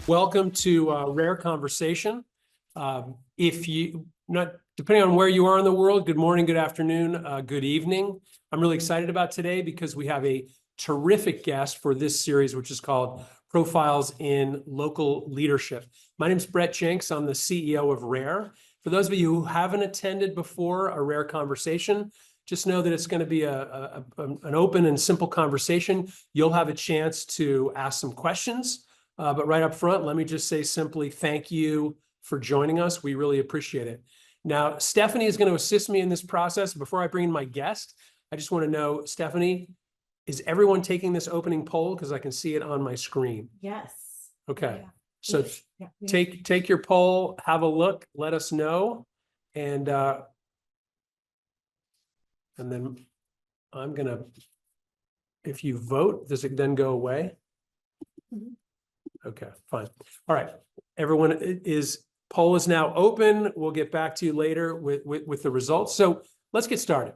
Welcome to Rare Conversation. If you not depending on where you are in the world, good morning, good afternoon, good evening. I'm really excited about today because we have a terrific guest for this series, which is called Profiles in Local Leadership. My name is Brett Jenks. I'm the CEO of Rare. For those of you who haven't attended before a Rare Conversation, just know that it's going to be an open and simple conversation. You'll have a chance to ask some questions. But right up front, let me just say simply thank you for joining us. We really appreciate it. Now, Stephanie is going to assist me in this process. Before I bring in my guest, I just want to know, Stephanie, is everyone taking this opening poll? Because I can see it on my screen. Yes. Okay. Yeah. So Yeah. take your poll, have a look, let us know. And then I'm going to, if you vote, does it then go away? Mhm. Okay, fine. All right, everyone poll is now open. We'll get back to you later with the results. So let's get started.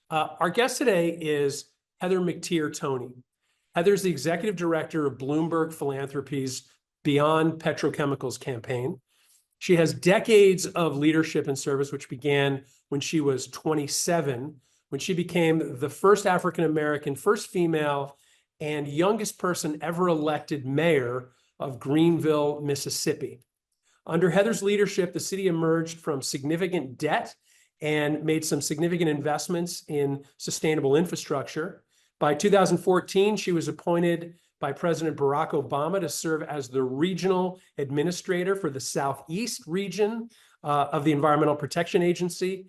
Our guest today is Heather McTeer Toney. Heather's the executive director of Bloomberg Philanthropy's Beyond Petrochemicals campaign. She has decades of leadership and service, which began when she was 27, when she became the first African-American, first female, and youngest person ever elected mayor of Greenville, Mississippi. Under Heather's leadership, the city emerged from significant debt and made some significant investments in sustainable infrastructure. By 2014, she was appointed by President Barack Obama to serve as the regional administrator for the Southeast region of the Environmental Protection Agency.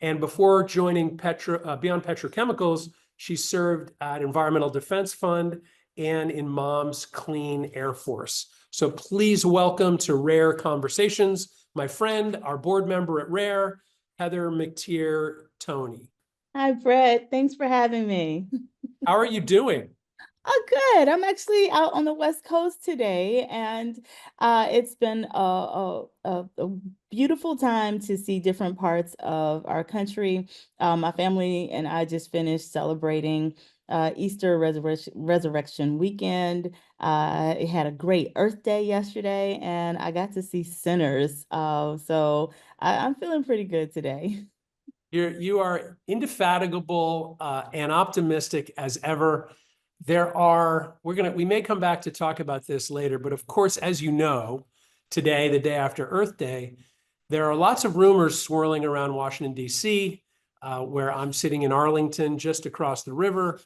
And before joining Beyond Petrochemicals, she served at Environmental Defense Fund and in Mom's Clean Air Force. So please welcome to Rare Conversations, my friend, our board member at Rare, Heather McTeer Toney. Hi, Brett. Thanks for having me. How are you doing? Oh, good. I'm actually out on the West Coast today, and it's been a beautiful time to see different parts of our country. My family and I just finished celebrating Easter Resurrection weekend. It had a great Earth Day yesterday, and I got to see sinners. So I'm feeling pretty good today. You are indefatigable and optimistic as ever. We may come back to talk about this later, but of course, as you know, today, the day after Earth Day, there are lots of rumors swirling around Washington, D.C., where I'm sitting in Arlington, just across the river,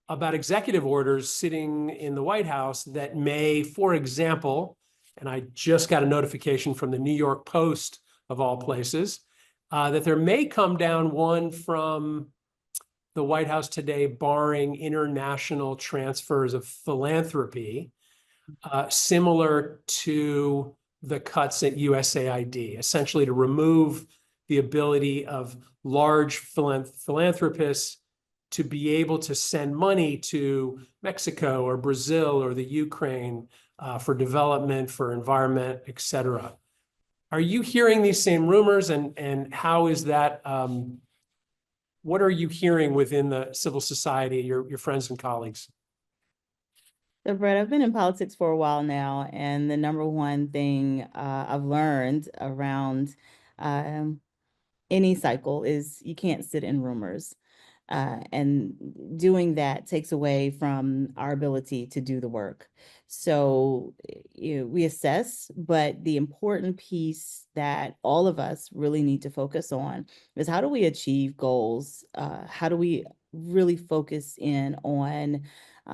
about executive orders sitting in the White House that may, for example, and I just got a notification from the New York Post, of all places, that there may come down one from the White House today barring international transfers of philanthropy, similar to the cuts at USAID, essentially to remove the ability of large philanthropists to be able to send money to Mexico or Brazil or the Ukraine for development, for environment, et cetera. Are you hearing these same rumors, and how is that? What are you hearing within the civil society, your friends and colleagues? So, Brett, I've been in politics for a while now, and the number one thing I've learned around any cycle is you can't sit in rumors. And doing that takes away from our ability to do the work. So we assess, but the important piece that all of us really need to focus on is how do we achieve goals? How do we really focus in on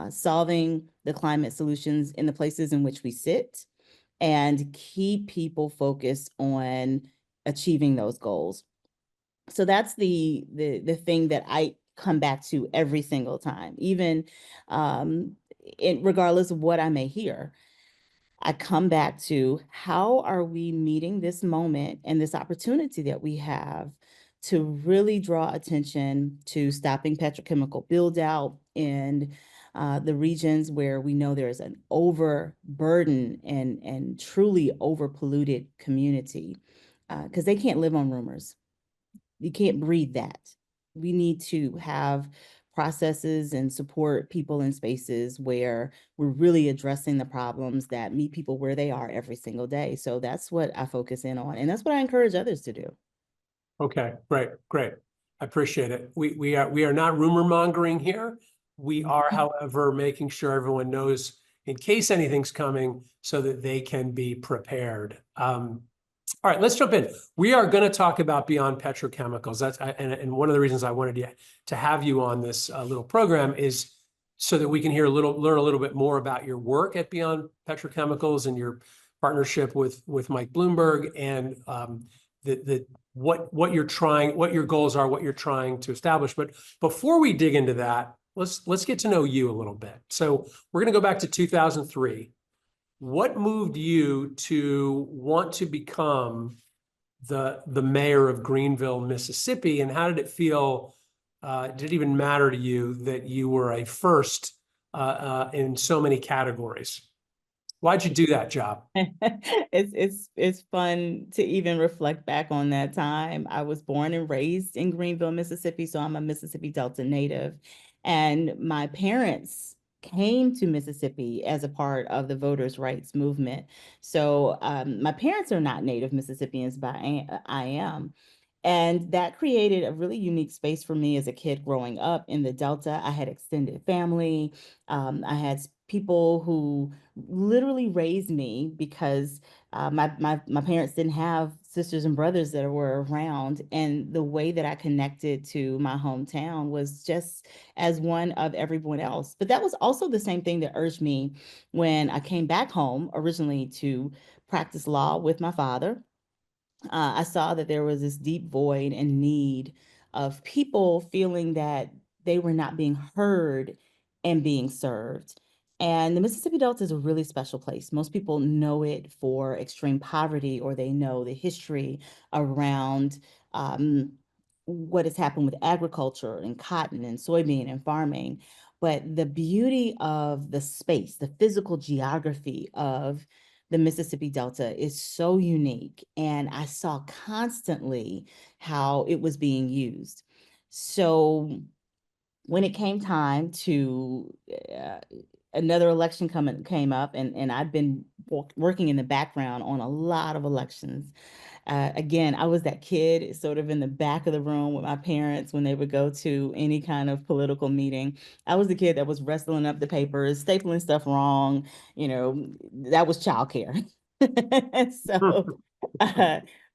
solving the climate solutions in the places in which we sit and keep people focused on achieving those goals? So that's the thing that I come back to every single time, even regardless of what I may hear. I come back to how are we meeting this moment and this opportunity that we have to really draw attention to stopping petrochemical build out in the regions where we know there is an overburden and truly overpolluted community, because they can't live on rumors. You can't breed that. We need to have processes and support people in spaces where we're really addressing the problems that meet people where they are every single day. So that's what I focus in on, and that's what I encourage others to do. Okay, great, great. I appreciate it. We are not rumor mongering here. We are, however, making sure everyone knows in case anything's coming so that they can be prepared. All right, let's jump in. We are going to talk about Beyond Petrochemicals. And one of the reasons I wanted to have you on this little program is so that we can learn a little bit more about your work at Beyond Petrochemicals and your partnership with Mike Bloomberg, and what your goals are, what you're trying to establish. But before we dig into that, let's get to know you a little bit. So we're going to go back to 2003. What moved you to want to become the mayor of Greenville, Mississippi, and how did it feel? Did it even matter to you that you were a first in so many categories? Why'd you do that job? It's fun to even reflect back on that time. I was born and raised in Greenville, Mississippi, so I'm a Mississippi Delta native. And my parents came to Mississippi as a part of the voters' rights movement. So my parents are not native Mississippians, but I am. And that created a really unique space for me as a kid growing up in the Delta. I had extended family. I had people who literally raised me because my parents didn't have sisters and brothers that were around. And the way that I connected to my hometown was just as one of everyone else. But that was also the same thing that urged me when I came back home originally to practice law with my father. I saw that there was this deep void and need of people feeling that they were not being heard and being served. And the Mississippi Delta is a really special place. Most people know it for extreme poverty, or they know the history around what has happened with agriculture and cotton and soybean and farming. But the beauty of the space, the physical geography of the Mississippi Delta is so unique, and I saw constantly how it was being used. So when it came time to another election came up, and I've been working in the background on a lot of elections. Again, I was that kid sort of in the back of the room with my parents when they would go to any kind of political meeting. I was the kid that was wrestling up the papers, stapling stuff wrong. That was childcare. So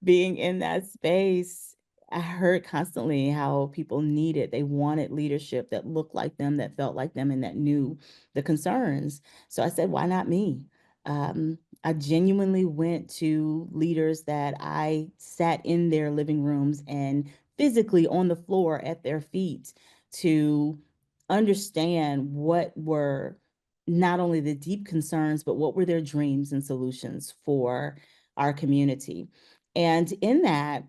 being in that space, I heard constantly how people needed, they wanted leadership that looked like them, that felt like them, and that knew the concerns. So I said, why not me? I genuinely went to leaders that I sat in their living rooms and physically on the floor at their feet to understand what were not only the deep concerns, but what were their dreams and solutions for our community. And in that,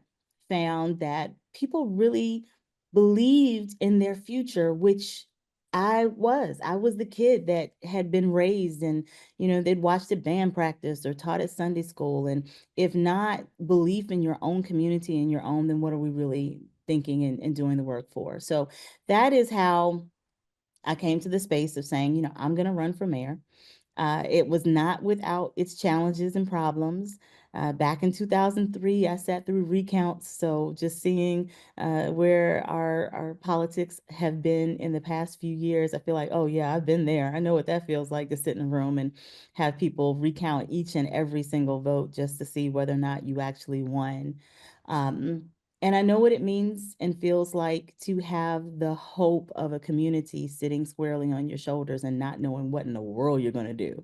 found that people really believed in their future, which I was. I was the kid that had been raised and, they'd watched at band practice or taught at Sunday school. And if not belief in your own community and your own, then what are we really thinking and doing the work for? So that is how I came to the space of saying, I'm going to run for mayor. It was not without its challenges and problems. Back in 2003, I sat through recounts. So just seeing where our politics have been in the past few years, I feel like, oh yeah, I've been there. I know what that feels like to sit in a room and have people recount each and every single vote just to see whether or not you actually won. And I know what it means and feels like to have the hope of a community sitting squarely on your shoulders and not knowing what in the world you're going to do.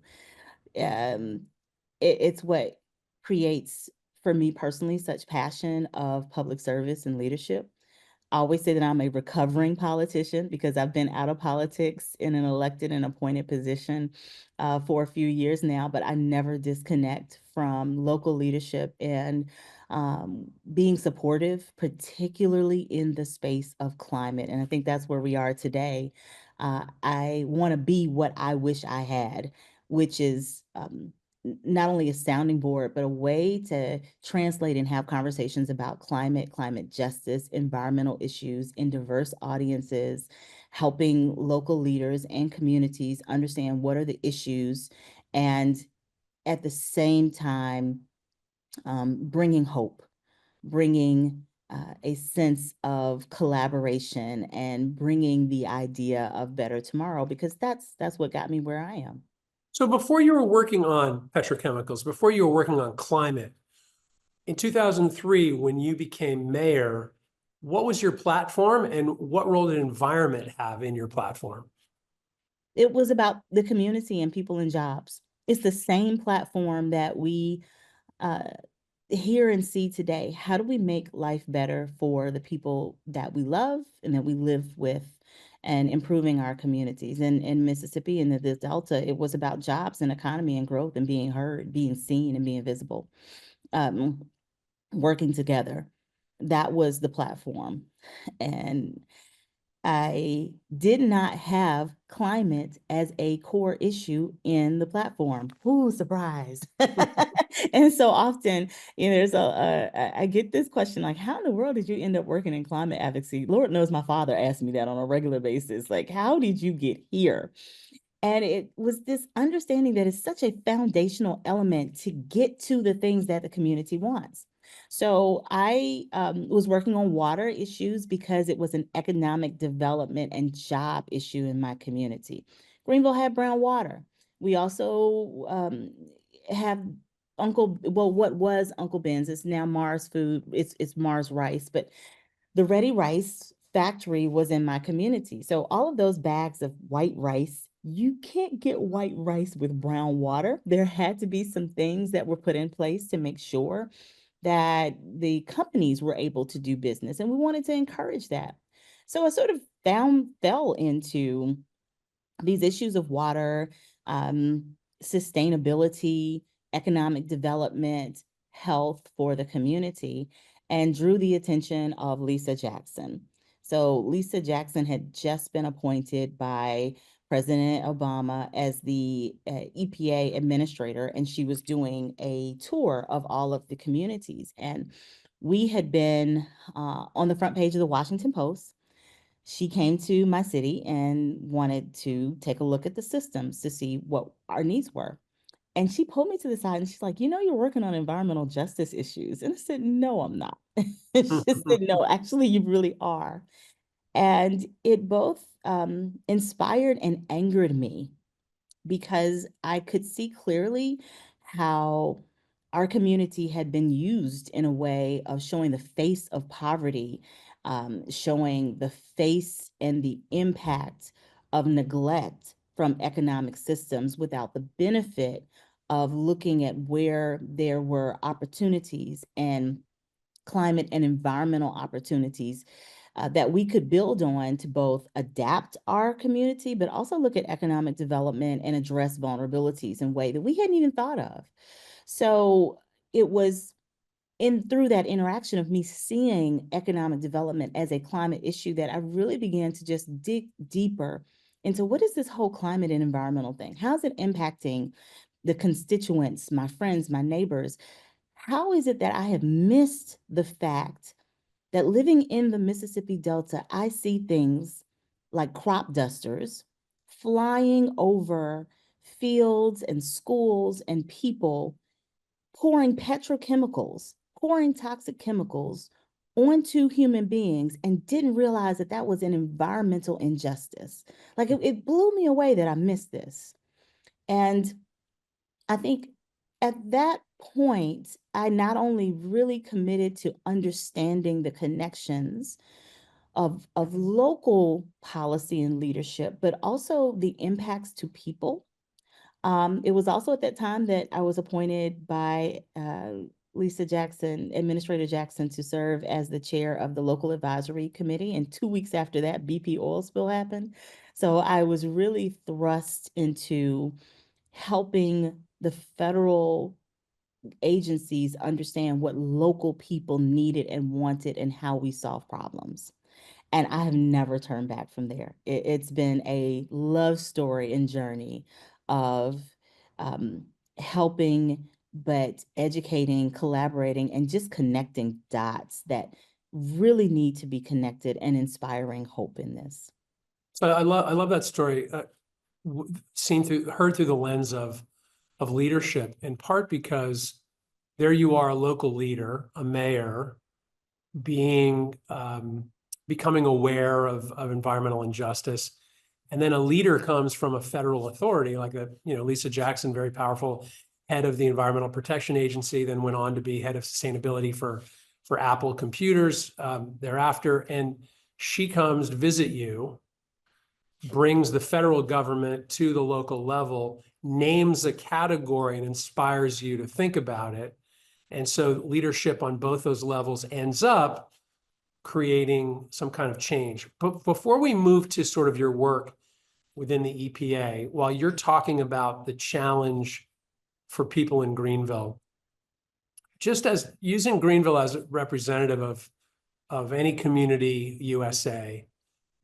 Um, it's what creates, for me personally, such passion of public service and leadership. I always say that I'm a recovering politician because I've been out of politics in an elected and appointed position for a few years now, but I never disconnect from local leadership and being supportive, particularly in the space of climate. And I think that's where we are today. I want to be what I wish I had, which is not only a sounding board, but a way to translate and have conversations about climate justice, environmental issues in diverse audiences, helping local leaders and communities understand what are the issues, and at the same time, bringing hope, bringing a sense of collaboration, and bringing the idea of better tomorrow, because that's what got me where I am. So before you were working on petrochemicals, before you were working on climate, in 2003, when you became mayor, what was your platform and what role did environment have in your platform? It was about the community and people and jobs. It's the same platform that we uh, hear and see today. How do we make life better for the people that we love and that we live with, and improving our communities? And in Mississippi and the Delta, it was about jobs and economy and growth and being heard, being seen, and being visible, working together. That was the platform. And I did not have climate as a core issue in the platform. Ooh, surprise. And so often, there's I get this question like, how in the world did you end up working in climate advocacy? Lord knows my father asked me that on a regular basis. Like, how did you get here? And it was this understanding that it's such a foundational element to get to the things that the community wants. So I was working on water issues because it was an economic development and job issue in my community. Greenville had brown water. We also have what was Uncle Ben's. It's now Mars Food. It's Mars Rice, but the Ready Rice factory was in my community. So all of those bags of white rice, you can't get white rice with brown water. There had to be some things that were put in place to make sure that the companies were able to do business, and we wanted to encourage that. So I sort of fell into these issues of water, sustainability, economic development, health for the community, and drew the attention of Lisa Jackson. So Lisa Jackson had just been appointed by President Obama as the EPA administrator, and she was doing a tour of all of the communities. And we had been on the front page of the Washington Post. She came to my city and wanted to take a look at the systems to see what our needs were. And she pulled me to the side and she's like, you're working on environmental justice issues. And I said, no, I'm not. She said, no, actually, you really are. And it both inspired and angered me, because I could see clearly how our community had been used in a way of showing the face of poverty, showing the face and the impact of neglect from economic systems, without the benefit of looking at where there were opportunities and climate and environmental opportunities that we could build on to both adapt our community, but also look at economic development and address vulnerabilities in a way that we hadn't even thought of. So it was through that interaction of me seeing economic development as a climate issue that I really began to just dig deeper into, what is this whole climate and environmental thing? How's it impacting the constituents, my friends, my neighbors? How is it that I have missed the fact that living in the Mississippi Delta, I see things like crop dusters flying over fields and schools and people, pouring petrochemicals, pouring toxic chemicals onto human beings, and didn't realize that that was an environmental injustice. Like, it blew me away that I missed this. And I think at that point, I not only really committed to understanding the connections of local policy and leadership, but also the impacts to people. It was also at that time that I was appointed by Lisa Jackson, Administrator Jackson, to serve as the chair of the local advisory committee. And 2 weeks after that, BP oil spill happened. So I was really thrust into helping the federal agencies understand what local people needed and wanted and how we solve problems. And I have never turned back from there. It's been a love story and journey of helping, but educating, collaborating, and just connecting dots that really need to be connected, and inspiring hope in this. So I love that story, heard through the lens of leadership, in part because there you are, a local leader, a mayor, being becoming aware of environmental injustice. And then a leader comes from a federal authority, like Lisa Jackson, very powerful head of the Environmental Protection Agency, then went on to be head of sustainability for Apple Computers thereafter. And she comes to visit you, brings the federal government to the local level, names a category and inspires you to think about it. And so leadership on both those levels ends up creating some kind of change. But before we move to sort of your work within the EPA, while you're talking about the challenge for people in Greenville, just as using Greenville as a representative of any community USA,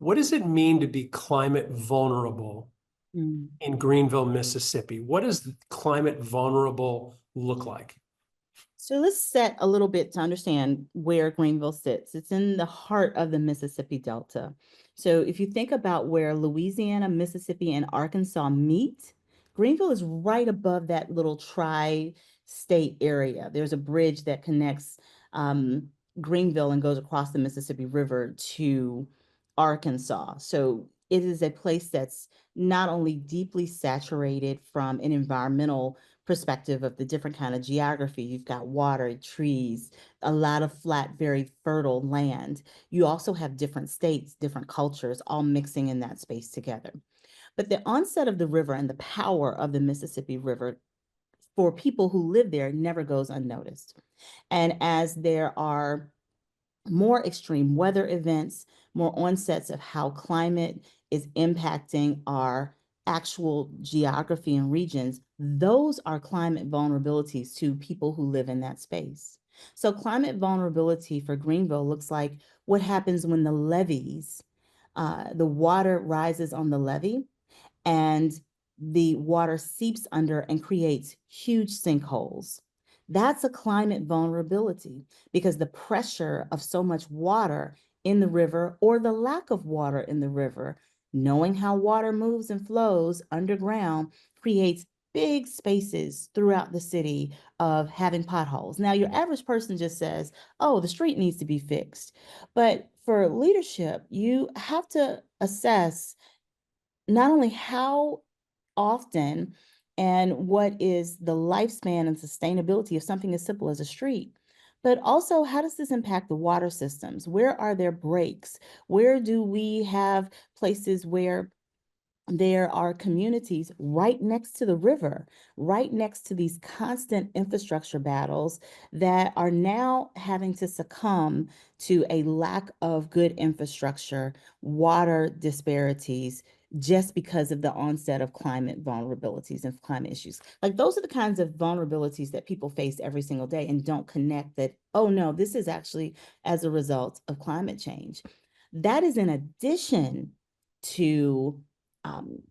what does it mean to be climate vulnerable in Greenville, Mississippi? What does climate vulnerable look like? So let's set a little bit to understand where Greenville sits. It's in the heart of the Mississippi Delta. So if you think about where Louisiana, Mississippi, and Arkansas meet, Greenville is right above that little tri-state area. There's a bridge that connects Greenville and goes across the Mississippi River to Arkansas. So it is a place that's not only deeply saturated from an environmental perspective of the different kind of geography. You've got water, trees, a lot of flat, very fertile land. You also have different states, different cultures, all mixing in that space together. But the onset of the river and the power of the Mississippi River for people who live there never goes unnoticed. And as there are more extreme weather events, more onsets of how climate is impacting our actual geography and regions, those are climate vulnerabilities to people who live in that space. So climate vulnerability for Greenville looks like what happens when the levees, the water rises on the levee and the water seeps under and creates huge sinkholes. That's a climate vulnerability because the pressure of so much water in the river or the lack of water in the river, knowing how water moves and flows underground, creates big spaces throughout the city of having potholes. Now, your average person just says, oh, the street needs to be fixed. But for leadership, you have to assess not only how often and what is the lifespan and sustainability of something as simple as a street, but also how does this impact the water systems? Where are there breaks? Where do we have places where there are communities right next to the river, right next to these constant infrastructure battles that are now having to succumb to a lack of good infrastructure, water disparities, just because of the onset of climate vulnerabilities and climate issues. Like those are the kinds of vulnerabilities that people face every single day and don't connect that, oh no, this is actually as a result of climate change. That is in addition to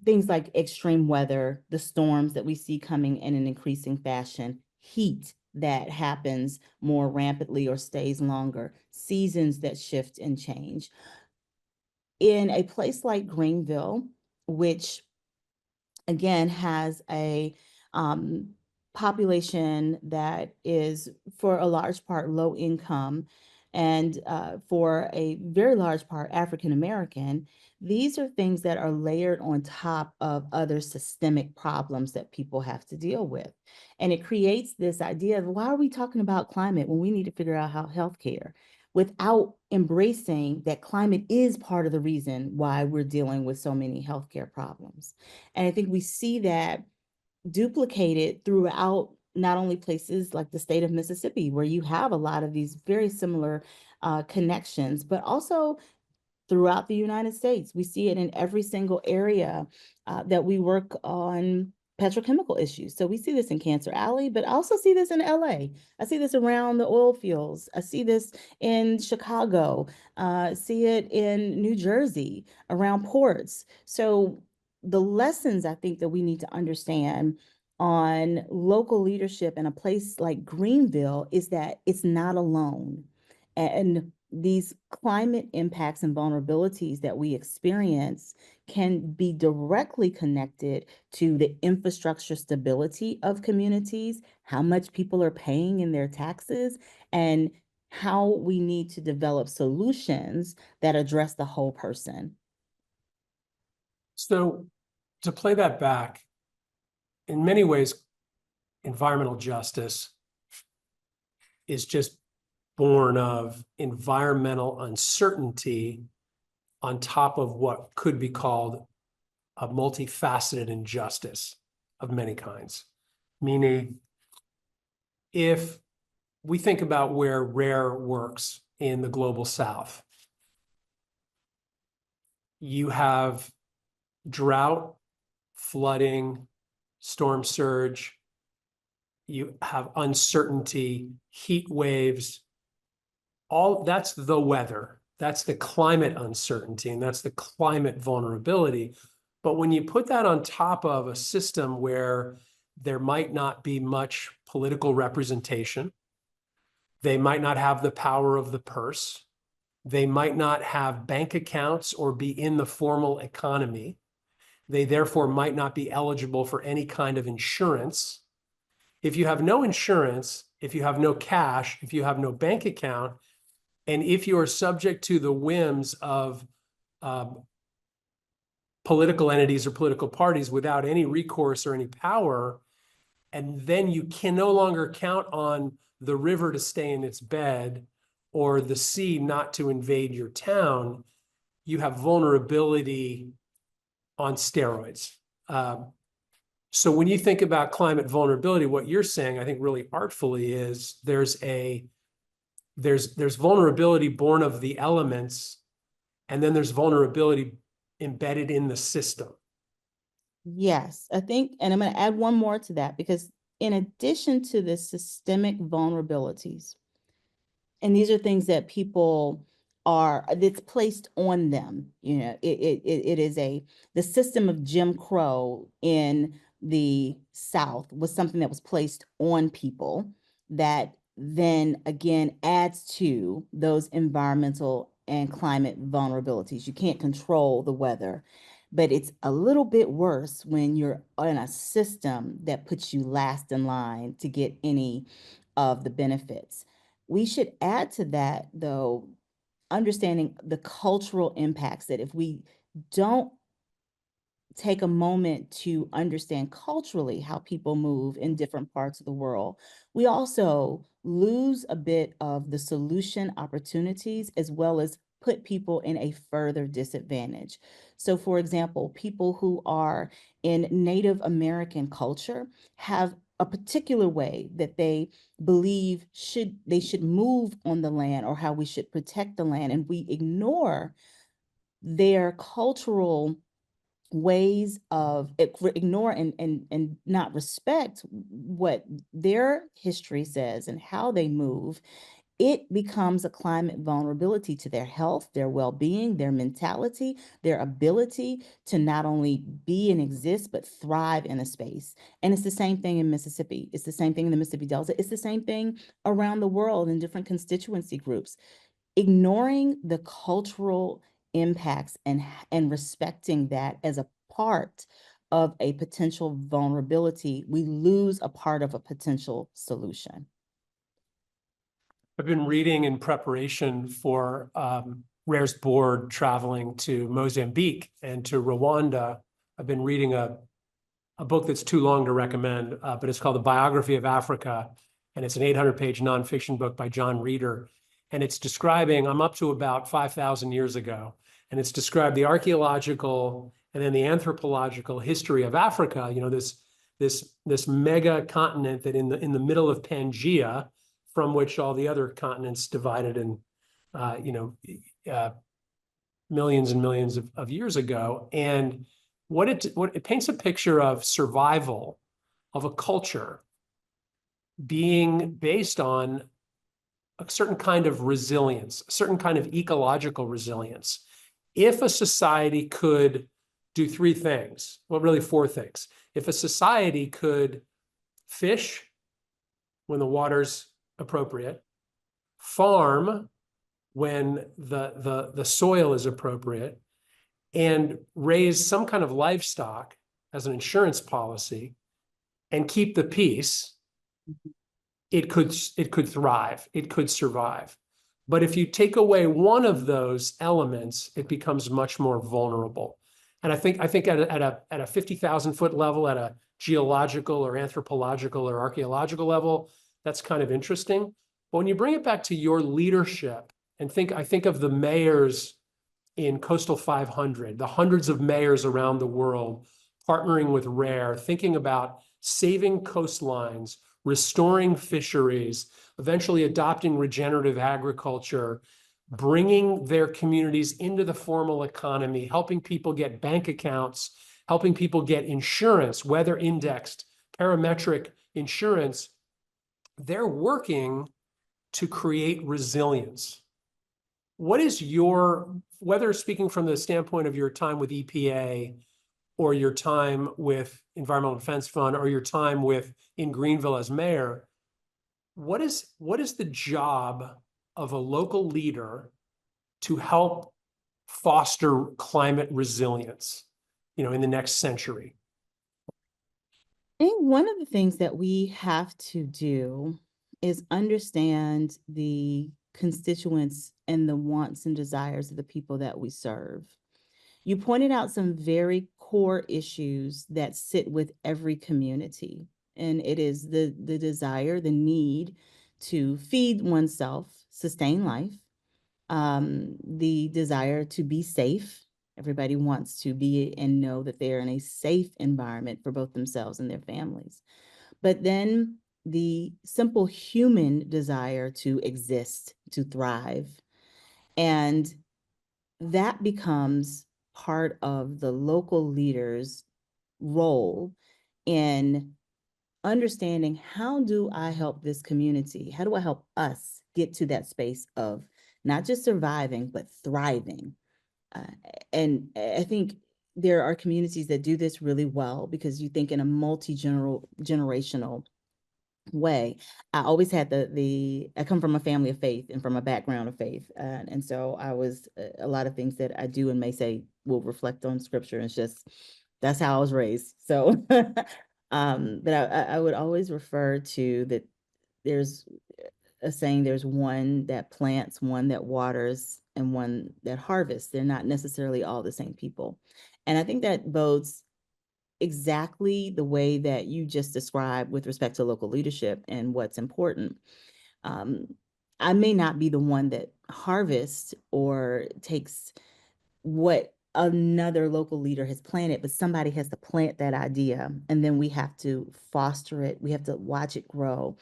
things like extreme weather, the storms that we see coming in an increasing fashion, heat that happens more rampantly or stays longer, seasons that shift and change. In a place like Greenville, which again has a population that is for a large part low income and for a very large part African American, these are things that are layered on top of other systemic problems that people have to deal with. And it creates this idea of why are we talking about climate when we need to figure out how healthcare, without embracing that climate is part of the reason why we're dealing with so many healthcare problems. And I think we see that duplicated throughout not only places like the state of Mississippi, where you have a lot of these very similar connections, but also throughout the United States. We see it in every single area that we work on petrochemical issues. So we see this in Cancer Alley, but I also see this in LA. I see this around the oil fields. I see this in Chicago, see it in New Jersey, around ports. So the lessons I think that we need to understand on local leadership in a place like Greenville is that it's not alone. And these climate impacts and vulnerabilities that we experience can be directly connected to the infrastructure stability of communities, how much people are paying in their taxes, and how we need to develop solutions that address the whole person. So to play that back, in many ways, environmental justice is just born of environmental uncertainty on top of what could be called a multifaceted injustice of many kinds. Meaning, if we think about where rare works in the global south, you have drought, flooding, storm surge, you have uncertainty, heat waves, all that's the weather, that's the climate uncertainty, and that's the climate vulnerability. But when you put that on top of a system where there might not be much political representation, they might not have the power of the purse, they might not have bank accounts or be in the formal economy, they therefore might not be eligible for any kind of insurance. If you have no insurance, if you have no cash, if you have no bank account, and if you are subject to the whims of political entities or political parties without any recourse or any power, and then you can no longer count on the river to stay in its bed or the sea not to invade your town, you have vulnerability on steroids. So when you think about climate vulnerability, what you're saying, I think really artfully, is there's vulnerability born of the elements, and then there's vulnerability embedded in the system. Yes, I think, and I'm going to add one more to that, because in addition to the systemic vulnerabilities, and these are things that people that's placed on them, it is the system of Jim Crow in the South was something that was placed on people that then again adds to those environmental and climate vulnerabilities. You can't control the weather, but it's a little bit worse when you're in a system that puts you last in line to get any of the benefits. We should add to that, though, understanding the cultural impacts, that if we don't take a moment to understand culturally how people move in different parts of the world, we also lose a bit of the solution opportunities, as well as put people in a further disadvantage. So for example, people who are in Native American culture have a particular way that they believe they should move on the land, or how we should protect the land, and we ignore their cultural ways of ignore and not respect what their history says and how they move. It becomes a climate vulnerability to their health, their well-being, their mentality, their ability to not only be and exist, but thrive in a space. And it's the same thing in Mississippi. It's the same thing in the Mississippi Delta. It's the same thing around the world in different constituency groups. Ignoring the cultural impacts and respecting that as a part of a potential vulnerability, we lose a part of a potential solution. I've been reading in preparation for Rare's board traveling to Mozambique and to Rwanda. I've been reading a book that's too long to recommend, but it's called The Biography of Africa, and it's an 800-page nonfiction book by John Reeder. And it's describing, I'm up to about 5,000 years ago, and it's described the archaeological and then the anthropological history of Africa, this mega continent that in the middle of Pangaea, from which all the other continents divided in, millions and millions of years ago. And what it paints a picture of survival of a culture being based on a certain kind of resilience, a certain kind of ecological resilience. If a society could do three things, well, really four things. If a society could fish when the water's appropriate, farm when the soil is appropriate, and raise some kind of livestock as an insurance policy and keep the peace, it could thrive, it could survive. But if you take away one of those elements, it becomes much more vulnerable. And I think at a 50,000 foot level, at a geological or anthropological or archaeological level, that's kind of interesting. But when you bring it back to your leadership, and I think of the mayors in Coastal 500, the hundreds of mayors around the world partnering with RARE, thinking about saving coastlines, restoring fisheries, eventually adopting regenerative agriculture, bringing their communities into the formal economy, helping people get bank accounts, helping people get insurance, weather indexed, parametric insurance. They're working to create resilience. What is whether speaking from the standpoint of your time with EPA or your time with Environmental Defense Fund or your time in Greenville as mayor, what is the job of a local leader to help foster climate resilience, in the next century? I think one of the things that we have to do is understand the constituents and the wants and desires of the people that we serve. You pointed out some very core issues that sit with every community, and it is the desire, the need to feed oneself, sustain life, the desire to be safe. Everybody wants to be and know that they're in a safe environment for both themselves and their families. But then the simple human desire to exist, to thrive. And that becomes part of the local leader's role in understanding, how do I help this community? How do I help us get to that space of not just surviving, but thriving? And I think there are communities that do this really well, because you think in a multi-generational way. I always had I come from a family of faith and from a background of faith. And so I was, a lot of things that I do and may say will reflect on scripture. It's just, that's how I was raised. So, but I would always refer to that there's a saying, there's one that plants, one that waters, and one that harvests. They're not necessarily all the same people. And I think that bodes exactly the way that you just described with respect to local leadership and what's important. I may not be the one that harvests or takes what another local leader has planted, but somebody has to plant that idea, and then we have to foster it. We have to watch it grow,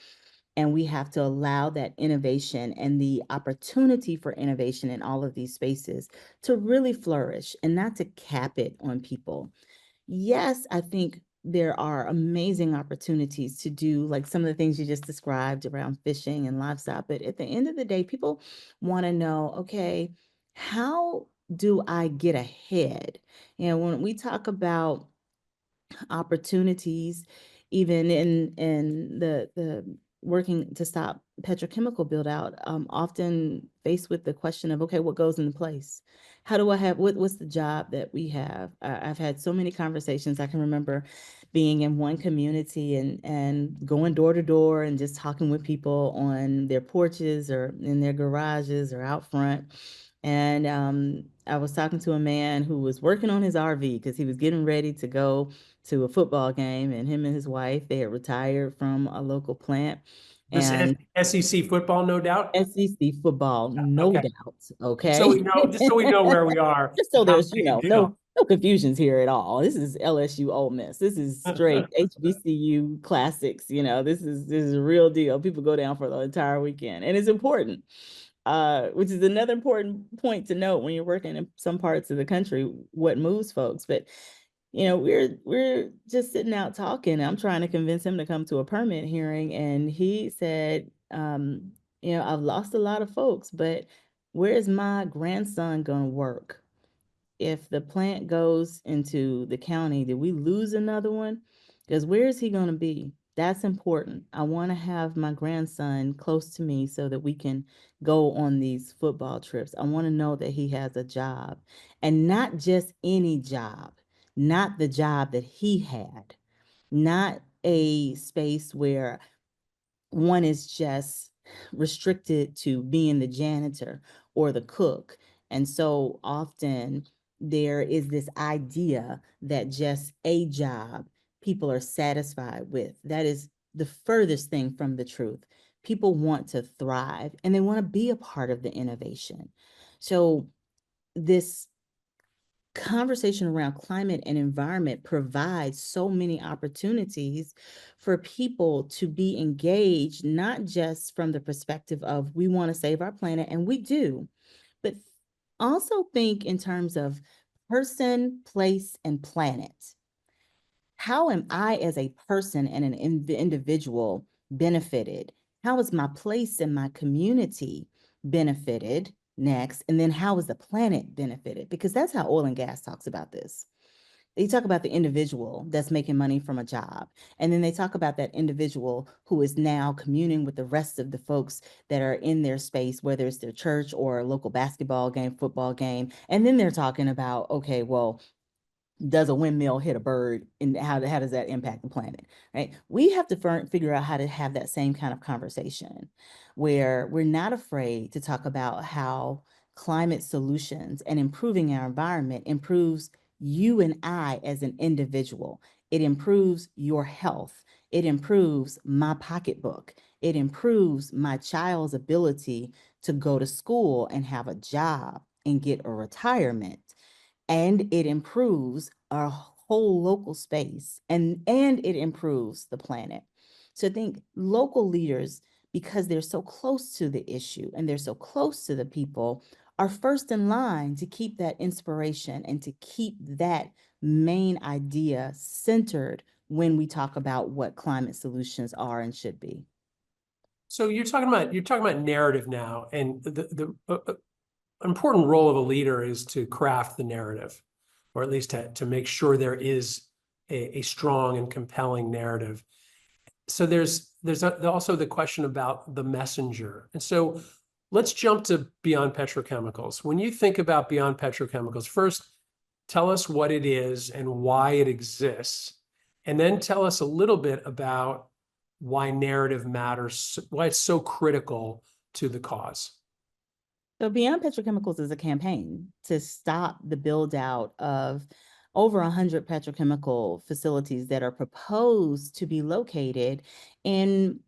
and we have to allow that innovation and the opportunity for innovation in all of these spaces to really flourish, and not to cap it on people. Yes, I think there are amazing opportunities to do like some of the things you just described around fishing and livestock. But at the end of the day, people want to know, okay, how do I get ahead? When we talk about opportunities, even in the working to stop petrochemical build out, often faced with the question of, okay, what goes into place? How do I have, what's the job that we have? I've had so many conversations. I can remember being in one community and going door to door and just talking with people on their porches or in their garages or out front. And I was talking to a man who was working on his RV because he was getting ready to go to a football game, and him and his wife, they had retired from a local plant. This And SEC football, no doubt. SEC football, no Okay. doubt. So Okay. just so we know where we are. Just so How there's, big a no deal. confusions here at all. This is LSU Ole Miss. This is straight HBCU classics. This is a real deal. People go down for the entire weekend, and it's important. Which is another important point to note when you're working in some parts of the country, what moves folks. But we're just sitting out talking. I'm trying to convince him to come to a permit hearing, and he said, I've lost a lot of folks, but where is my grandson going to work? If the plant goes into the county, did we lose another one? Because where is he going to be? That's important. I want to have my grandson close to me so that we can go on these football trips. I want to know that he has a job, and not just any job, not the job that he had, not a space where one is just restricted to being the janitor or the cook. And so often there is this idea that just a job people are satisfied with. That is the furthest thing from the truth. People want to thrive and they want to be a part of the innovation. So this conversation around climate and environment provides so many opportunities for people to be engaged, not just from the perspective of we want to save our planet, and we do, but also think in terms of person, place, and planet. How am I as a person and an individual benefited? How is my place in my community benefited next? And then how is the planet benefited? Because that's how oil and gas talks about this. They talk about the individual that's making money from a job. And then they talk about that individual who is now communing with the rest of the folks that are in their space, whether it's their church or a local basketball game, football game. And then they're talking about, okay, well, does a windmill hit a bird, and how does that impact the planet, right? We have to figure out how to have that same kind of conversation where we're not afraid to talk about how climate solutions and improving our environment improves you and I as an individual. It improves your health. It improves my pocketbook. It improves my child's ability to go to school and have a job and get a retirement, and it improves our whole local space, and it improves the planet. So I think local leaders, because they're so close to the issue and they're so close to the people, are first in line to keep that inspiration and to keep that main idea centered when we talk about what climate solutions are and should be. So you're talking about narrative now, and the important role of a leader is to craft the narrative, or at least to make sure there is a strong and compelling narrative. So there's also the question about the messenger. And so let's jump to Beyond Petrochemicals. When you think about Beyond Petrochemicals, first tell us what it is and why it exists, and then tell us a little bit about why narrative matters, why it's so critical to the cause. So Beyond Petrochemicals is a campaign to stop the build out of over 100 petrochemical facilities that are proposed to be located in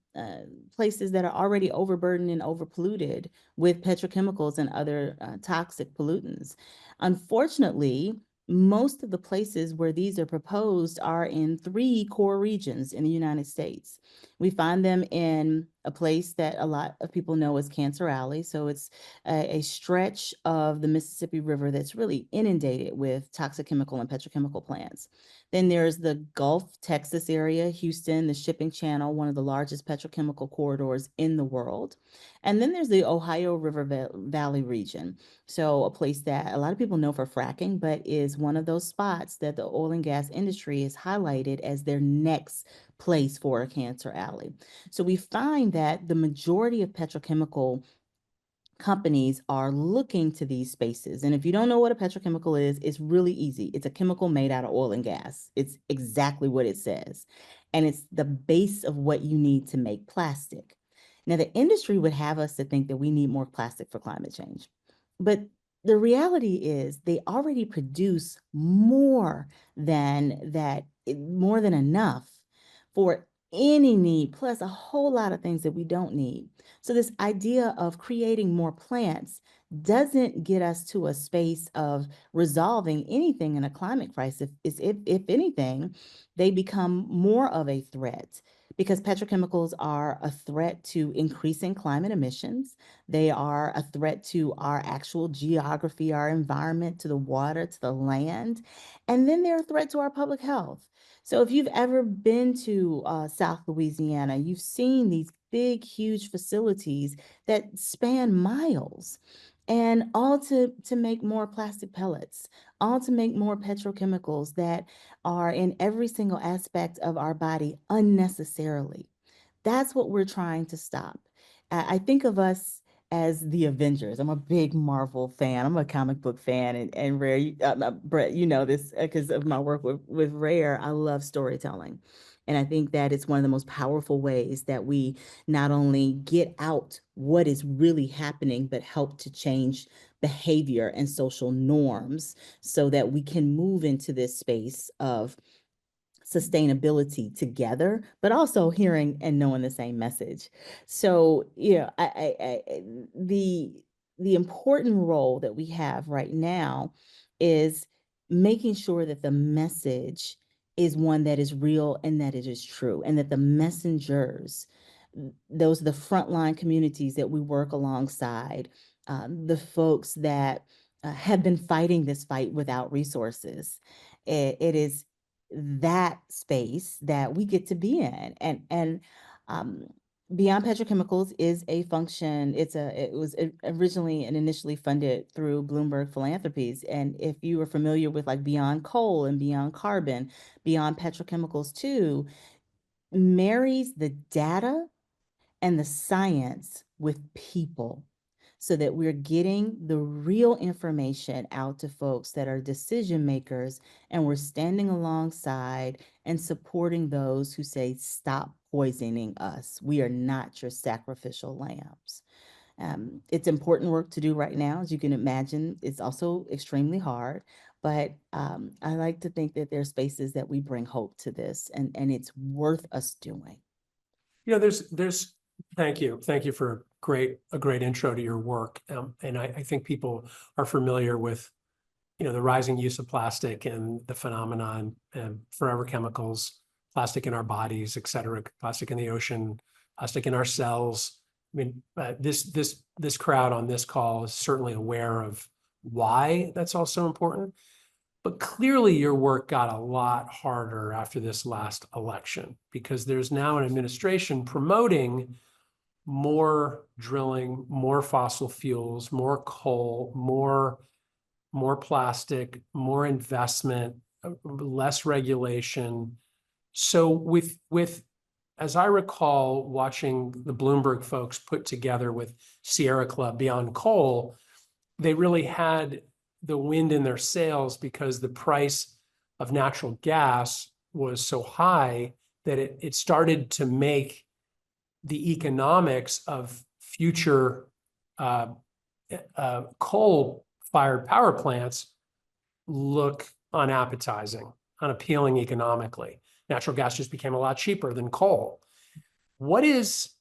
places that are already overburdened and overpolluted with petrochemicals and other toxic pollutants. Unfortunately, most of the places where these are proposed are in 3 core regions in the United States. We find them in a place that a lot of people know as Cancer Alley. So it's a stretch of the Mississippi River that's really inundated with toxic chemical and petrochemical plants. Then there's the Gulf, Texas area, Houston, the shipping channel, one of the largest petrochemical corridors in the world. And then there's the Ohio River Valley region. So a place that a lot of people know for fracking, but is one of those spots that the oil and gas industry has highlighted as their next place for a Cancer Alley. So we find that the majority of petrochemical companies are looking to these spaces. And if you don't know what a petrochemical is, it's really easy. It's a chemical made out of oil and gas. It's exactly what it says. And it's the base of what you need to make plastic. Now, the industry would have us to think that we need more plastic for climate change. But the reality is they already produce more than that, more than enough for any need, plus a whole lot of things that we don't need. So this idea of creating more plants doesn't get us to a space of resolving anything in a climate crisis. If anything, they become more of a threat, because petrochemicals are a threat to increasing climate emissions. They are a threat to our actual geography, our environment, to the water, to the land. And then they're a threat to our public health. So if you've ever been to South Louisiana, you've seen these big, huge facilities that span miles. and all to make more plastic pellets, all to make more petrochemicals that are in every single aspect of our body unnecessarily. That's what we're trying to stop. I think of us as the Avengers. I'm a big Marvel fan. I'm a comic book fan, and Rare, Brett, you know this because of my work with Rare. I love storytelling. And I think that it's one of the most powerful ways that we not only get out what is really happening, but help to change behavior and social norms so that we can move into this space of sustainability together, but also hearing and knowing the same message. So, the important role that we have right now is making sure that the message is one that is real and that it is true, and that the messengers, those are the frontline communities that we work alongside, the folks that have been fighting this fight without resources. It is that space that we get to be in. And um, Beyond Petrochemicals is a function. It was originally and initially funded through Bloomberg Philanthropies. And if you are familiar with like Beyond Coal and Beyond Carbon, Beyond Petrochemicals too marries the data and the science with people so that we're getting the real information out to folks that are decision makers, and we're standing alongside and supporting those who say, stop poisoning us. We are not your sacrificial lambs. It's important work to do right now. As you can imagine, it's also extremely hard, but I like to think that there are spaces that we bring hope to this, and it's worth us doing. There's thank you for a great intro to your work. And I think people are familiar with, the rising use of plastic and the phenomenon and forever chemicals, plastic in our bodies, et cetera, plastic in the ocean, plastic in our cells. I mean, this crowd on this call is certainly aware of why that's also important. But clearly your work got a lot harder after this last election, because there's now an administration promoting more drilling, more fossil fuels, more coal, more plastic, more investment, less regulation. So with as I recall, watching the Bloomberg folks put together with Sierra Club Beyond Coal, they really had the wind in their sails because the price of natural gas was so high that it started to make the economics of future coal-fired power plants look unappetizing, unappealing economically. Natural gas just became a lot cheaper than coal. What's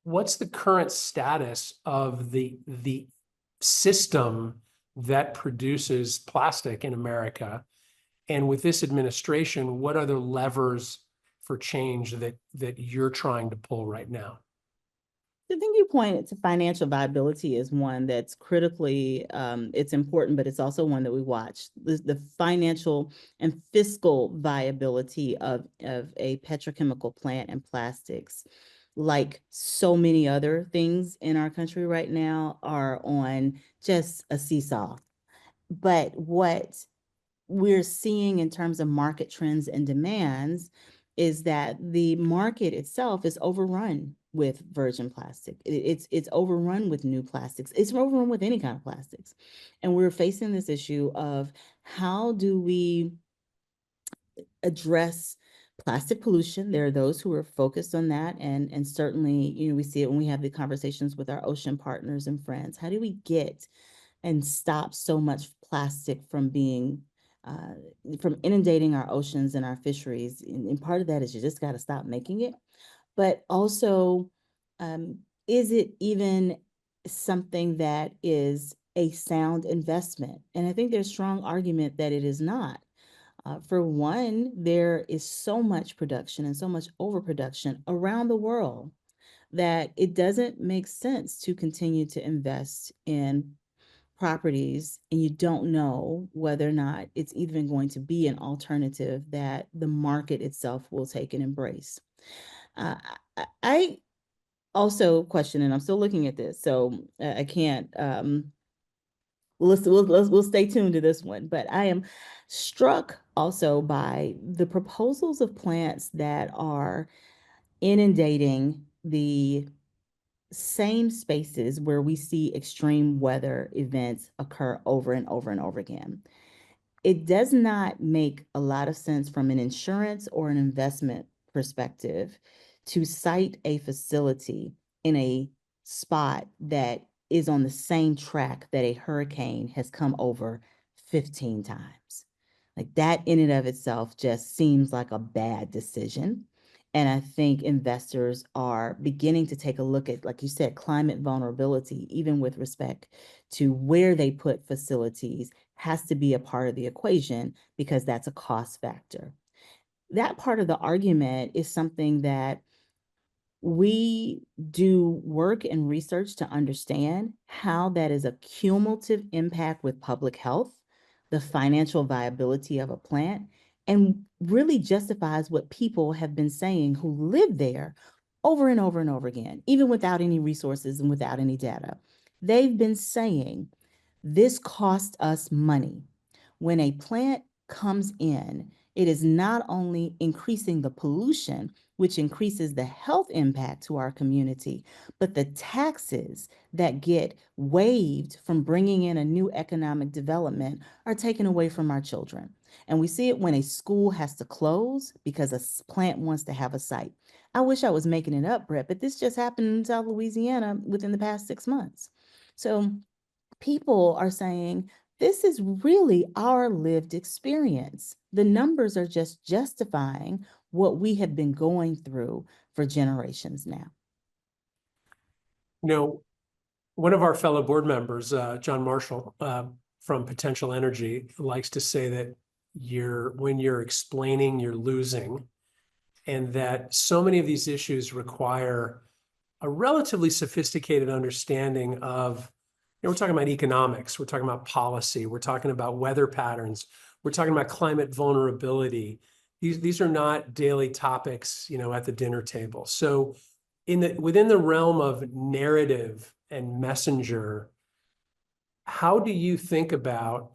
the current status of the system that produces plastic in America? And with this administration, what are the levers for change that you're trying to pull right now? I think you pointed to financial viability as one that's critically, it's important, but it's also one that we watch. The financial and fiscal viability of a petrochemical plant and plastics, like so many other things in our country right now, are on just a seesaw. But what we're seeing in terms of market trends and demands is that the market itself is overrun with virgin plastic. It's overrun with new plastics. It's overrun with any kind of plastics. And we're facing this issue of how do we address plastic pollution. There are those who are focused on that. And certainly, we see it when we have the conversations with our ocean partners and friends. How do we get and stop so much plastic from being from inundating our oceans and our fisheries? And part of that is you just got to stop making it. But also, is it even something that is a sound investment? And I think there's strong argument that it is not. For one, there is so much production and so much overproduction around the world that it doesn't make sense to continue to invest in properties and you don't know whether or not it's even going to be an alternative that the market itself will take and embrace. I also question, and I'm still looking at this, so I can't we'll stay tuned to this one. But I am struck also by the proposals of plants that are inundating the same spaces where we see extreme weather events occur over and over and over again. It does not make a lot of sense from an insurance or an investment perspective to site a facility in a spot that is on the same track that a hurricane has come over 15 times. Like that in and of itself just seems like a bad decision. And I think investors are beginning to take a look at, like you said, climate vulnerability, even with respect to where they put facilities, has to be a part of the equation because that's a cost factor. That part of the argument is something that we do work and research to understand how that is a cumulative impact with public health, the financial viability of a plant, and really justifies what people have been saying who live there over and over and over again, even without any resources and without any data. They've been saying this costs us money. When a plant comes in, it is not only increasing the pollution, which increases the health impact to our community, but the taxes that get waived from bringing in a new economic development are taken away from our children. And we see it when a school has to close because a plant wants to have a site. I wish I was making it up, Brett, but this just happened in South Louisiana within the past 6 months. So people are saying, this is really our lived experience. The numbers are just justifying what we have been going through for generations now. You know, one of our fellow board members, John Marshall, from Potential Energy, likes to say that when you're explaining, you're losing, and that so many of these issues require a relatively sophisticated understanding of, we're talking about economics, we're talking about policy, we're talking about weather patterns, we're talking about climate vulnerability. These are not daily topics, at the dinner table. So within the realm of narrative and messenger, how do you think about,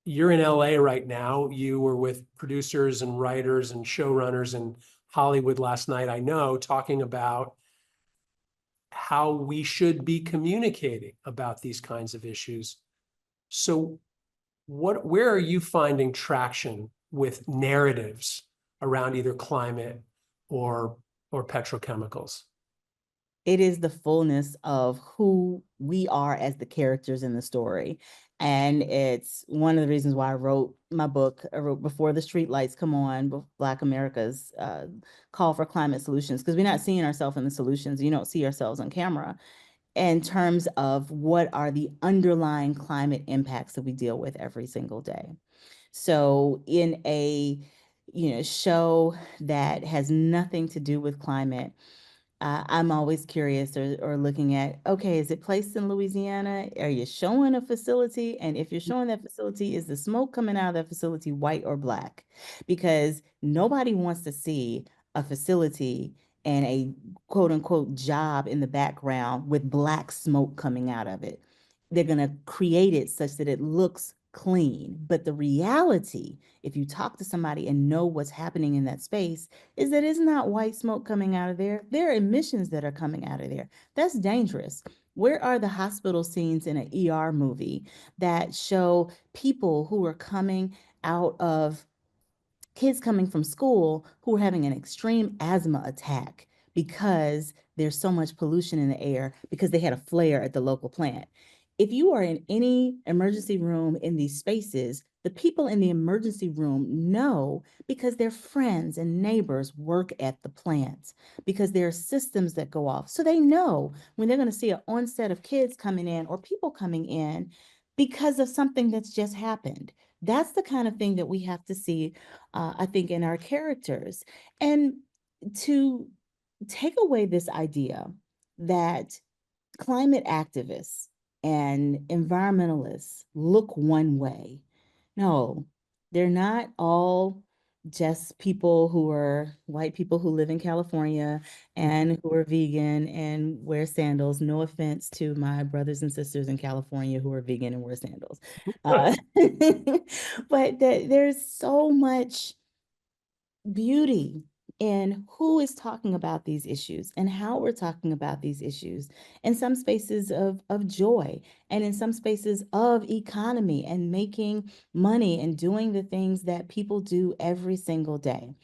you're in LA right now, you were with producers and writers and showrunners in Hollywood last night, I know, talking about how we should be communicating about these kinds of issues. So where are you finding traction with narratives around either climate or petrochemicals? It is the fullness of who we are as the characters in the story. And it's one of the reasons why I wrote my book. I wrote Before the Streetlights Come On, Black America's Call for Climate Solutions, because we're not seeing ourselves in the solutions. You don't see ourselves on camera in terms of what are the underlying climate impacts that we deal with every single day. So in a show that has nothing to do with climate, I'm always curious or looking at, okay, is it placed in Louisiana? Are you showing a facility? And if you're showing that facility, is the smoke coming out of that facility white or black? Because nobody wants to see a facility and a quote unquote job in the background with black smoke coming out of it. They're going to create it such that it looks clean. But the reality, if you talk to somebody and know what's happening in that space, is that it's not white smoke coming out of there. There are emissions that are coming out of there. That's dangerous. Where are the hospital scenes in an ER movie that show people who are coming out of kids coming from school who are having an extreme asthma attack because there's so much pollution in the air because they had a flare at the local plant? If you are in any emergency room in these spaces, the people in the emergency room know because their friends and neighbors work at the plants, because there are systems that go off. So they know when they're going to see an onset of kids coming in or people coming in because of something that's just happened. That's the kind of thing that we have to see, I think, in our characters. And to take away this idea that climate activists and environmentalists look one way. No, they're not all just people who are white people who live in California and who are vegan and wear sandals. No offense to my brothers and sisters in California who are vegan and wear sandals. Good. But there's so much beauty in who is talking about these issues and how we're talking about these issues in some spaces of joy and in some spaces of economy and making money and doing the things that people do every single day.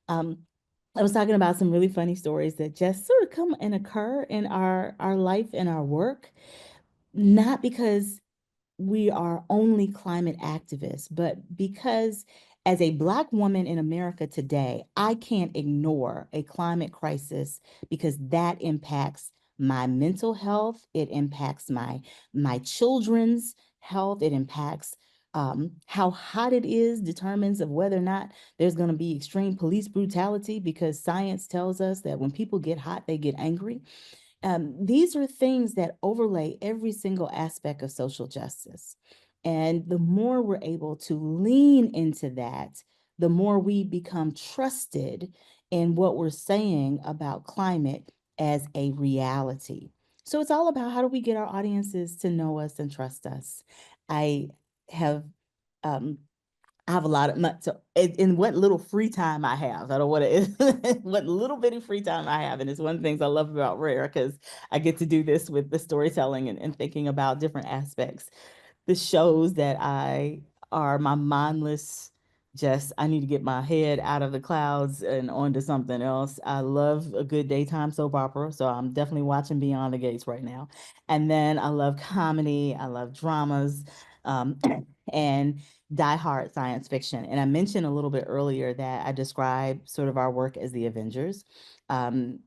Um, I was talking about some really funny stories that just sort of come and occur in our life and our work, not because we are only climate activists, but because as a Black woman in America today, I can't ignore a climate crisis because that impacts my mental health. It impacts my children's health. It impacts how hot it is, determines of whether or not there's going to be extreme police brutality because science tells us that when people get hot, they get angry. These are things that overlay every single aspect of social justice. And the more we're able to lean into that, the more we become trusted in what we're saying about climate as a reality. So it's all about how do we get our audiences to know us and trust us. I have um, I have a lot of so in what little free time I have. I don't want to what little bitty free time I have. And it's one of the things I love about Rare because I get to do this with the storytelling and thinking about different aspects. The shows that I are my mindless, just I need to get my head out of the clouds and onto something else. I love a good daytime soap opera, so I'm definitely watching Beyond the Gates right now. And then I love comedy, I love dramas, um, and diehard science fiction. And I mentioned a little bit earlier that I describe sort of our work as the Avengers, um,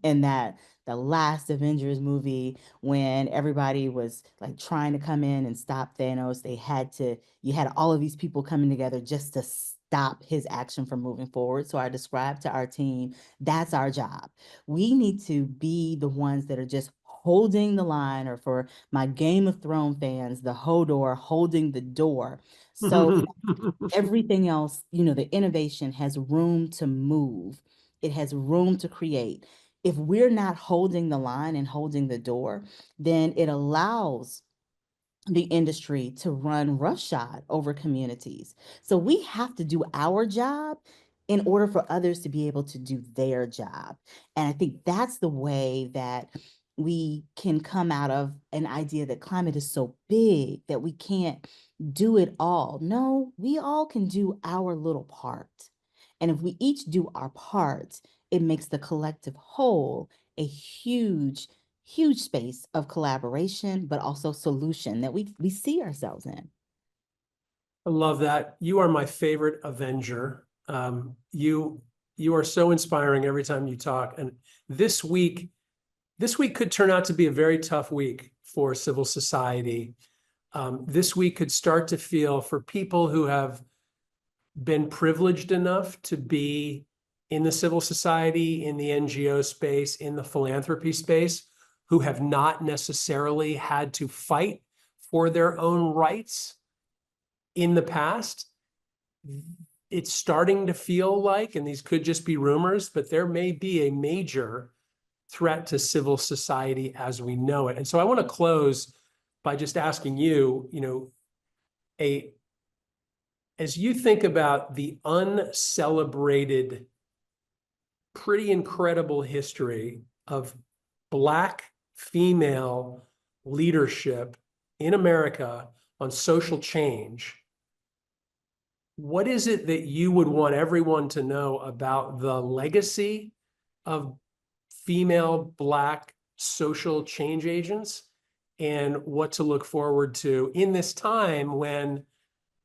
and that the last Avengers movie when everybody was like trying to come in and stop Thanos. You had all of these people coming together just to stop his action from moving forward. So I described to our team, that's our job. We need to be the ones that are just holding the line, or for my Game of Thrones fans, the Hodor holding the door. So everything else, the innovation has room to move. It has room to create. If we're not holding the line and holding the door, then it allows the industry to run roughshod over communities. So we have to do our job in order for others to be able to do their job. And I think that's the way that we can come out of an idea that climate is so big that we can't do it all. No, we all can do our little part. And if we each do our part, it makes the collective whole a huge space of collaboration, but also solution that we see ourselves in. I love that. You are my favorite Avenger. You are so inspiring every time you talk. And this week, this week could turn out to be a very tough week for civil society. This week could start to feel for people who have been privileged enough to be in the civil society, in the NGO space, in the philanthropy space, who have not necessarily had to fight for their own rights in the past. It's starting to feel like, and these could just be rumors, but there may be a major threat to civil society as we know it. And so I want to close by just asking you, as you think about the uncelebrated, pretty incredible history of Black female leadership in America on social change, what is it that you would want everyone to know about the legacy of female Black social change agents and what to look forward to in this time when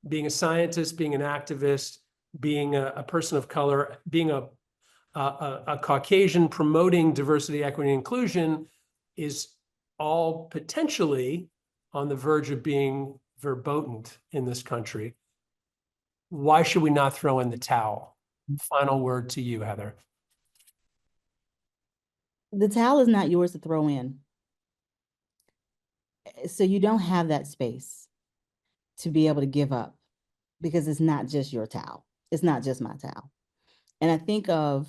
being a scientist, being an activist, being a person of color, being a Caucasian promoting diversity, equity, and inclusion is all potentially on the verge of being verboten in this country? Why should we not throw in the towel? Final word to you, Heather. The towel is not yours to throw in. So you don't have that space to be able to give up because it's not just your towel. It's not just my towel. And I think of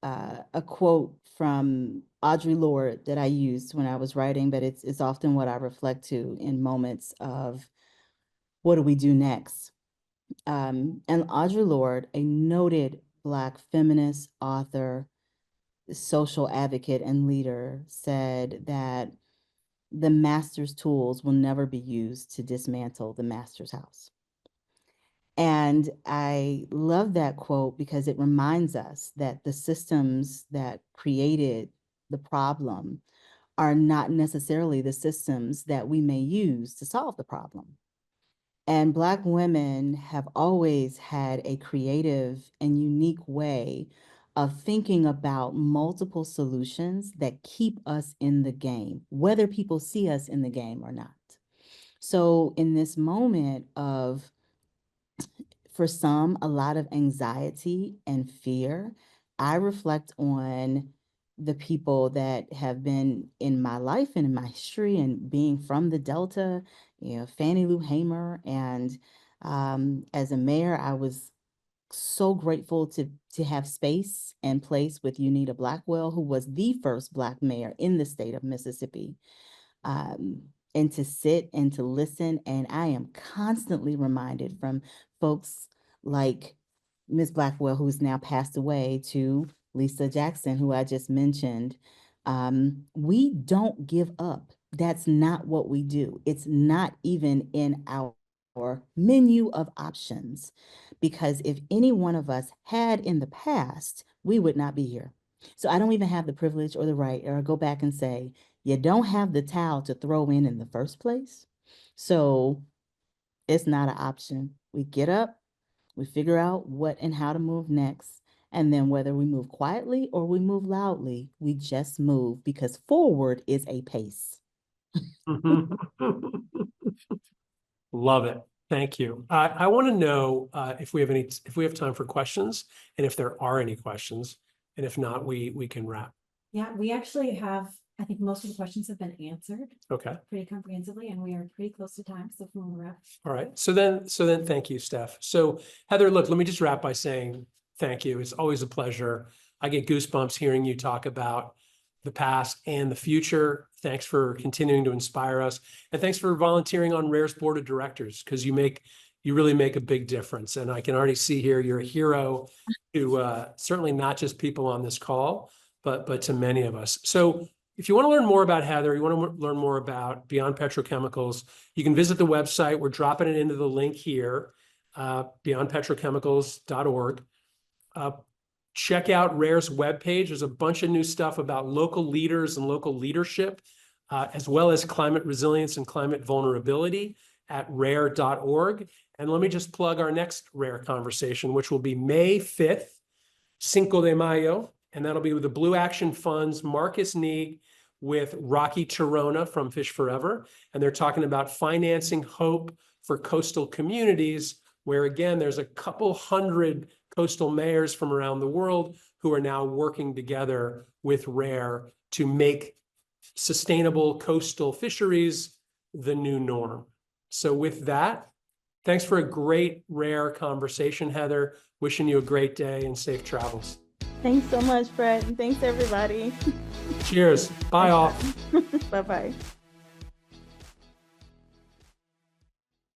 a quote from Audre Lorde that I used when I was writing, but it's often what I reflect to in moments of what do we do next? And Audre Lorde, a noted Black feminist, author, social advocate, and leader, said that the master's tools will never be used to dismantle the master's house. And I love that quote because it reminds us that the systems that created the problem are not necessarily the systems that we may use to solve the problem. And Black women have always had a creative and unique way of thinking about multiple solutions that keep us in the game, whether people see us in the game or not. So in this moment of, for some, a lot of anxiety and fear, I reflect on the people that have been in my life and in my history, and being from the Delta, Fannie Lou Hamer. And as a mayor, I was so grateful to have space and place with Unita Blackwell, who was the first Black mayor in the state of Mississippi. And to sit and to listen. And I am constantly reminded from folks like Ms. Blackwell, who's now passed away, to Lisa Jackson, who I just mentioned. We don't give up. That's not what we do. It's not even in our menu of options, because if any one of us had in the past, we would not be here. So I don't even have the privilege or the right, or go back and say, you don't have the towel to throw in the first place. So it's not an option. We get up, we figure out what and how to move next. And then whether we move quietly or we move loudly, we just move, because forward is a pace. Love it. Thank you. I want to know if we have time for questions, and if there are any questions, and if not, we can wrap. Yeah, we actually have, I think most of the questions have been answered Okay. pretty comprehensively, and we are pretty close to time. So if we want to wrap. All right. So then thank you, Steph. So Heather, look, let me just wrap by saying thank you. It's always a pleasure. I get goosebumps hearing you talk about the past and the future. Thanks for continuing to inspire us. And thanks for volunteering on RARE's board of directors, because you really make a big difference. And I can already see here you're a hero to certainly not just people on this call, but to many of us. So if you want to learn more about Heather, you want to learn more about Beyond Petrochemicals, you can visit the website. We're dropping it into the link here, beyondpetrochemicals.org. Check out RARE's webpage. There's a bunch of new stuff about local leaders and local leadership, as well as climate resilience and climate vulnerability at rare.org. And let me just plug our next RARE conversation, which will be May 5th, Cinco de Mayo. And that'll be with the Blue Action Fund's Marcus Neig with Rocky Torona from Fish Forever. And they're talking about financing hope for coastal communities, where again, there's a couple hundred coastal mayors from around the world who are now working together with RARE to make sustainable coastal fisheries the new norm. So with that, thanks for a great RARE conversation, Heather. Wishing you a great day and safe travels. Thanks so much, Brett. And thanks, everybody. Cheers. Bye all. Bye-bye.